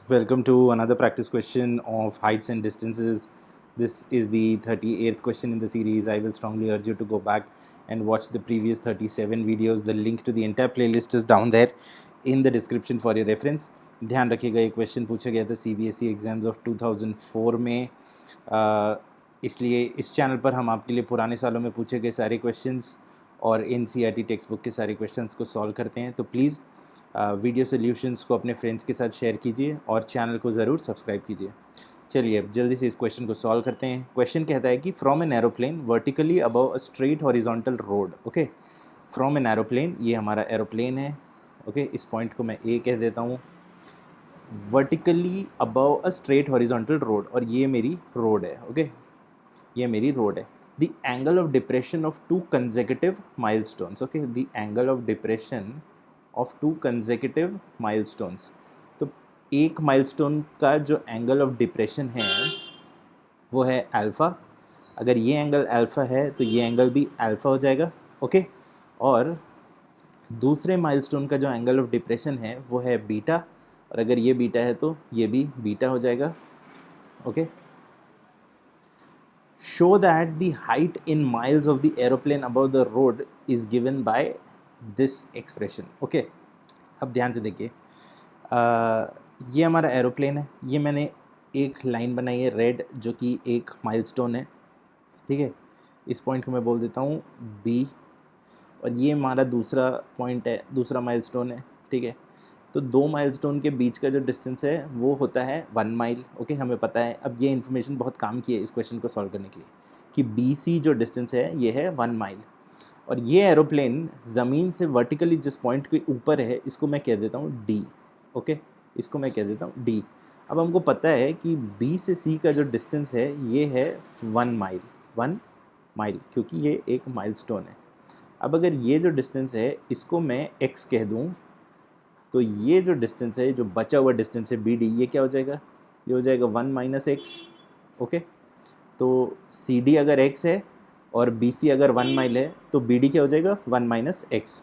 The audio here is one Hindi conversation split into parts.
Welcome to another practice question of heights and distances. This is the 38th question in the series. I will strongly urge you to go back and watch the previous 37 videos. The link to the entire playlist is down there in the description for your reference. ध्यान रखिएगा, ये क्वेश्चन पूछा गया था CBSE एग्ज़ाम्स ऑफ 2004 में, इसलिए इस चैनल पर हम आपके लिए पुराने सालों में पूछे गए सारे क्वेश्चंस और NCERT टेक्स्ट बुक के सारे क्वेश्चंस को सॉल्व करते हैं. तो प्लीज़ वीडियो सोल्यूशंस को अपने फ्रेंड्स के साथ शेयर कीजिए और चैनल को ज़रूर सब्सक्राइब कीजिए. चलिए अब जल्दी से इस क्वेश्चन को सॉल्व करते हैं. क्वेश्चन कहता है कि from an aeroplane vertically above a straight horizontal road. Okay, from an aeroplane, ये हमारा एरोप्लेन है. ओके, इस पॉइंट को मैं ए कह देता हूँ. Vertically above a straight horizontal road, और ये मेरी रोड है. ओके, ये मेरी रोड है. The angle of depression of two consecutive milestones. Okay, the angle of depression of two consecutive milestones. तो एक माइलस्टोन का जो एंगल ऑफ डिप्रेशन है वो है अल्फ़ा. अगर ये एंगल अल्फ़ा है तो ये एंगल भी अल्फ़ा हो जाएगा. ओके, और दूसरे माइलस्टोन का जो एंगल ऑफ डिप्रेशन है वो है बीटा, और अगर ये बीटा है तो ये भी बीटा हो जाएगा. Okay, show that the height in miles of the aeroplane above the road is given by this expression. Okay, अब ध्यान से देखिए, ये हमारा एरोप्लेन है. ये मैंने एक लाइन बनाई है रेड, जो कि एक माइलस्टोन है. ठीक है, इस पॉइंट को मैं बोल देता हूँ बी, और ये हमारा दूसरा पॉइंट है, दूसरा माइलस्टोन है. ठीक है, तो दो माइलस्टोन के बीच का जो डिस्टेंस है वो होता है 1 माइल. ओके, हमें पता है. अब ये इन्फॉर्मेशन बहुत काम की है इस क्वेश्चन को सॉल्व करने के लिए, कि BC जो डिस्टेंस है ये है 1 माइल, और ये एरोप्लेन ज़मीन से वर्टिकली जिस पॉइंट के ऊपर है इसको मैं कह देता हूँ D. ओके, इसको मैं कह देता हूँ D. अब हमको पता है कि B से C का जो डिस्टेंस है ये है 1 माइल, 1 माइल, क्योंकि ये एक माइलस्टोन है. अब अगर ये जो डिस्टेंस है इसको मैं x कह दूँ, तो ये जो डिस्टेंस है, जो बचा हुआ डिस्टेंस है BD, ये क्या हो जाएगा? ये हो जाएगा 1 माइनस एक्स. ओके, तो CD अगर x है और BC अगर 1 माइल है तो BD क्या हो जाएगा? 1 माइनस एक्स.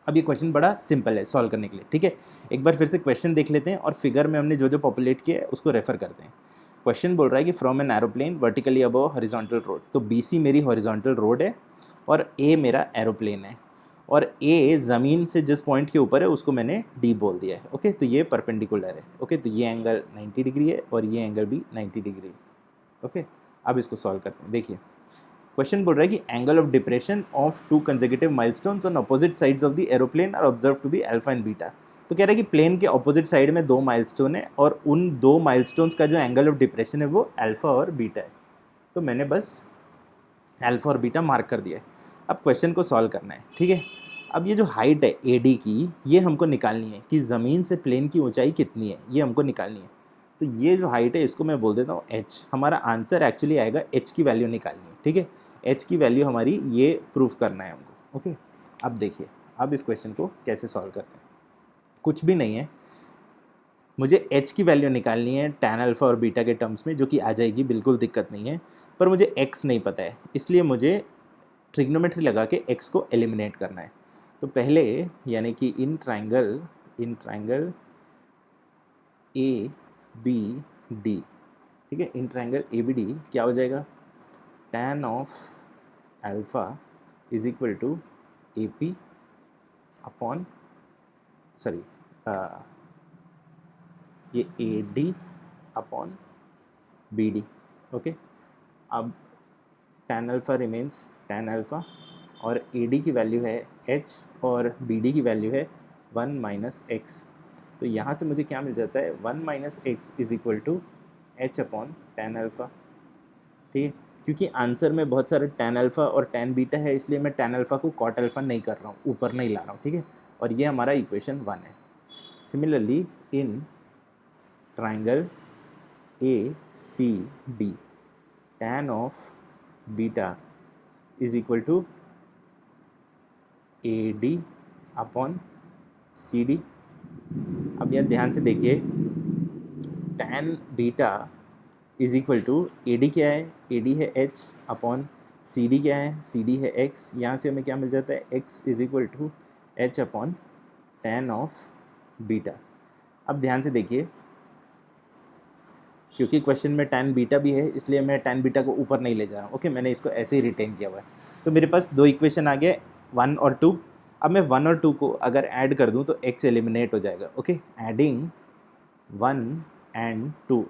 अब ये क्वेश्चन बड़ा सिंपल है सॉल्व करने के लिए. ठीक है, एक बार फिर से क्वेश्चन देख लेते हैं और फिगर में हमने जो जो पॉपुलेट किया है उसको रेफर करते हैं. क्वेश्चन बोल रहा है कि from an aeroplane vertically above horizontal road. तो BC मेरी हॉरिजॉन्टल रोड है और A मेरा एरोप्लेन है, और A ज़मीन से जिस पॉइंट के ऊपर है उसको मैंने D बोल दिया है. ओके, तो ये परपेंडिकुलर है. ओके, तो ये एंगल 90 डिग्री है और ये एंगल भी 90 डिग्री है. ओके, अब इसको सॉल्व करते हैं. देखिए, क्वेश्चन बोल रहा है कि angle of depression of two consecutive milestones on opposite sides of the aeroplane are observe to be alpha and beta. तो कह रहा है कि प्लेन के ऑपोजिट साइड में दो माइलस्टोन है और उन दो माइलस्टोन्स का जो एंगल ऑफ डिप्रेशन है वो अल्फा और बीटा है. तो मैंने बस अल्फा और बीटा मार्क कर दिया है. अब क्वेश्चन को सॉल्व करना है. ठीक है, अब ये जो हाइट है AD की, ये हमको निकालनी है कि ज़मीन से प्लेन की ऊंचाई कितनी है, ये हमको निकालनी है. तो ये जो हाइट है इसको मैं बोल देता हूँ h. हमारा आंसर एक्चुअली आएगा, h की वैल्यू निकालनी है. ठीक है, h की वैल्यू हमारी ये प्रूफ करना है हमको. ओके, अब देखिए, अब इस क्वेश्चन को कैसे सॉल्व करते हैं. कुछ भी नहीं है, मुझे h की वैल्यू निकालनी है tan अल्फ़ा और बीटा के टर्म्स में, जो कि आ जाएगी, बिल्कुल दिक्कत नहीं है. पर मुझे x नहीं पता है, इसलिए मुझे ट्रिग्नोमेट्री लगा के x को एलिमिनेट करना है. तो पहले, यानी कि इन ट्राइंगल ABD, ठीक है, इन ट्राइंगल ABD क्या हो जाएगा? tan of alpha is equal to AP upon, sorry, ये AD अपॉन BD. ओके, अब tan alpha remains tan alpha, और AD की वैल्यू है h और BD की वैल्यू है 1 माइनस एक्स. तो यहाँ से मुझे क्या मिल जाता है? 1 minus x is equal to h upon tan alpha. ठीक है, क्योंकि आंसर में बहुत सारे tan अल्फ़ा और tan बीटा है, इसलिए मैं tan अल्फ़ा को cot अल्फ़ा नहीं कर रहा हूँ, ऊपर नहीं ला रहा हूँ. ठीक है, और ये हमारा इक्वेशन 1 है. Similarly in triangle ACD, tan of beta is equal to AD upon CD. अब यह ध्यान से देखिए, tan beta is equal to AD क्या है? AD है h अपॉन CD क्या है? CD है x. यहाँ से हमें क्या मिल जाता है? x is equal to h upon tan of beta. अब ध्यान से देखिए, क्योंकि क्वेश्चन में tan बीटा भी है इसलिए मैं tan बीटा को ऊपर नहीं ले जा रहा हूँ। ओके, मैंने इसको ऐसे ही रिटेन किया हुआ है। तो मेरे पास दो इक्वेशन आ गए 1 और 2। अब मैं 1 और 2 को अगर ऐड कर दूँ तो x एलिमिनेट हो जाएगा। ओके, एडिंग 1 एंड 2,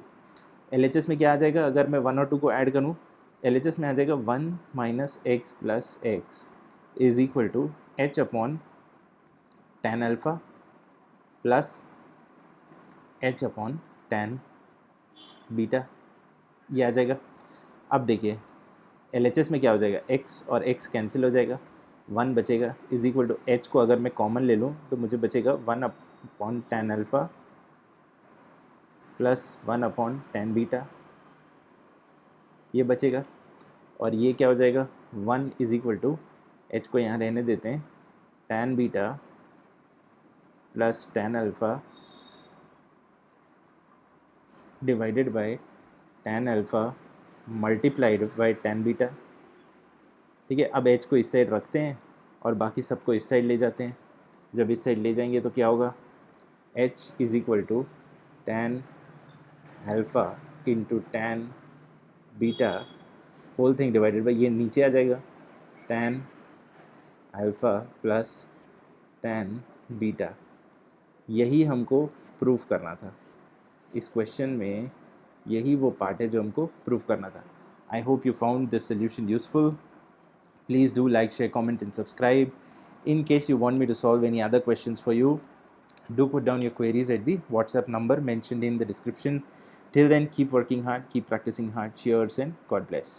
LHS में क्या आ जाएगा अगर मैं 1 और 2 को ऐड करूँ? LHS में आ जाएगा 1 minus x plus x is equal to h upon tan alpha plus h upon tan beta, ये आ जाएगा। अब देखिए LHS में क्या हो जाएगा, x और x कैंसिल हो जाएगा, 1 बचेगा इज इक्वल टू h को अगर मैं कॉमन ले लूँ तो मुझे बचेगा 1 upon tan alpha plus 1 upon tan beta, ये बचेगा। और ये क्या हो जाएगा, 1 इज इक्वल टू h को यहाँ रहने देते हैं, tan beta plus tan alpha divided by tan alpha multiplied by tan beta. ठीक है, अब h को इस साइड रखते हैं और बाकी सबको इस साइड ले जाते हैं। जब इस साइड ले जाएंगे तो क्या होगा, h is equal to tan alpha into tan beta whole thing divided by, ये नीचे आ जाएगा, tan alpha plus tan beta. यही हमको प्रूफ करना था इस क्वेश्चन में, यही वो पार्ट है जो हमको प्रूफ करना था। I hope you found this solution useful. Please do like, share, comment and subscribe. In case you want me to solve any other questions for you, do put down your queries at the WhatsApp number mentioned in the description. Till then, keep working hard, keep practicing hard. Cheers and God bless.